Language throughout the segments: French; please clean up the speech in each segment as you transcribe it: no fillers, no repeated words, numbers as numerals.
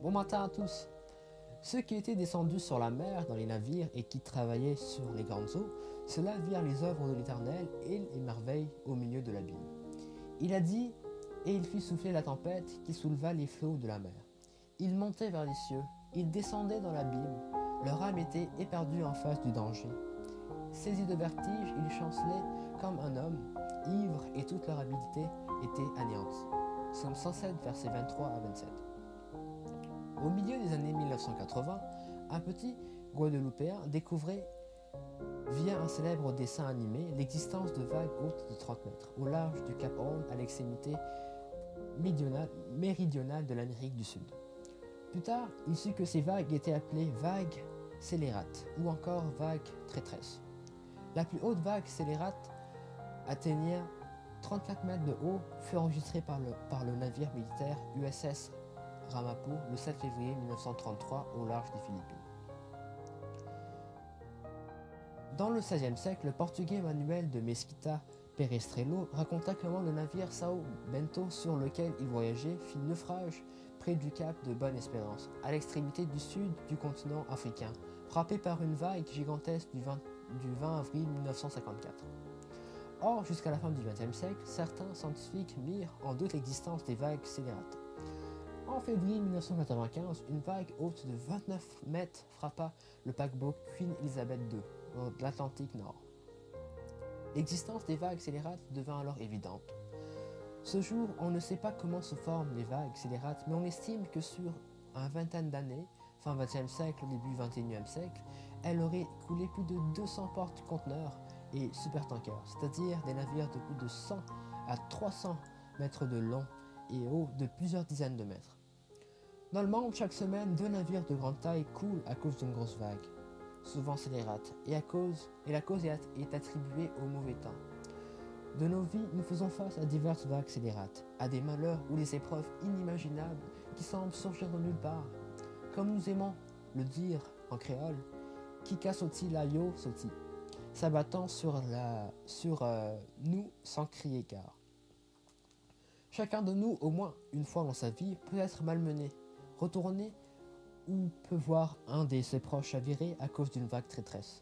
Bon matin à tous. Ceux qui étaient descendus sur la mer dans les navires et qui travaillaient sur les grandes eaux, ceux-là virent les œuvres de l'Éternel et les merveilles au milieu de l'abîme. Il a dit, et il fit souffler la tempête qui souleva les flots de la mer. Ils montaient vers les cieux, ils descendaient dans l'abîme, leur âme était éperdue en face du danger. Saisis de vertige, ils chancelaient comme un homme, ivres et toute leur habileté était anéantie. Psaume 107, versets 23 à 27. Au milieu des années 1980, un petit Guadeloupéen découvrait, via un célèbre dessin animé, l'existence de vagues hautes de 30 mètres, au large du Cap Horn à l'extrémité méridionale de l'Amérique du Sud. Plus tard, il sut que ces vagues étaient appelées vagues scélérates ou encore vagues traîtresses. La plus haute vague scélérate, atteignant 34 mètres de haut, fut enregistrée par le navire militaire USS Ramapo le 7 février 1933 au large des Philippines. Dans le XVIe siècle, le portugais Manuel de Mesquita Perestrello raconta comment le navire Sao Bento sur lequel il voyageait fit naufrage près du cap de Bonne-Espérance, à l'extrémité du sud du continent africain, frappé par une vague gigantesque du 20 avril 1954. Or, jusqu'à la fin du XXe siècle, certains scientifiques mirent en doute l'existence des vagues scélérates. En février 1995, une vague haute de 29 mètres frappa le paquebot Queen Elizabeth II de l'Atlantique Nord. L'existence des vagues scélérates devint alors évidente. Ce jour, on ne sait pas comment se forment les vagues scélérates, mais on estime que sur une vingtaine d'années, fin XXe siècle, début XXIe siècle, elle aurait coulé plus de 200 porte-conteneurs et supertankers, c'est-à-dire des navires de plus de 100 à 300 mètres de long et haut de plusieurs dizaines de mètres. Dans le monde, chaque semaine, 2 navires de grande taille coulent à cause d'une grosse vague, souvent scélérate, et la cause est attribuée au mauvais temps. De nos vies, nous faisons face à diverses vagues scélérates, à des malheurs ou des épreuves inimaginables qui semblent surgir de nulle part. Comme nous aimons le dire en créole, Kika soti la yo soti, s'abattant sur nous sans crier car. Chacun de nous, au moins une fois dans sa vie, peut être malmené, retourné ou peut voir un de ses proches chavirer à cause d'une vague traîtresse.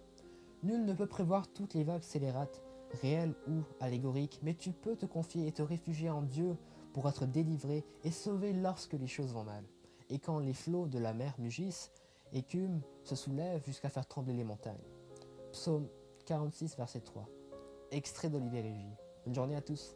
Nul ne peut prévoir toutes les vagues scélérates, réelles ou allégoriques, mais tu peux te confier et te réfugier en Dieu pour être délivré et sauvé lorsque les choses vont mal. Et quand les flots de la mer mugissent, écument, se soulèvent jusqu'à faire trembler les montagnes. Psaume 46, verset 3. Extrait d'Olivier Régie. Bonne journée à tous.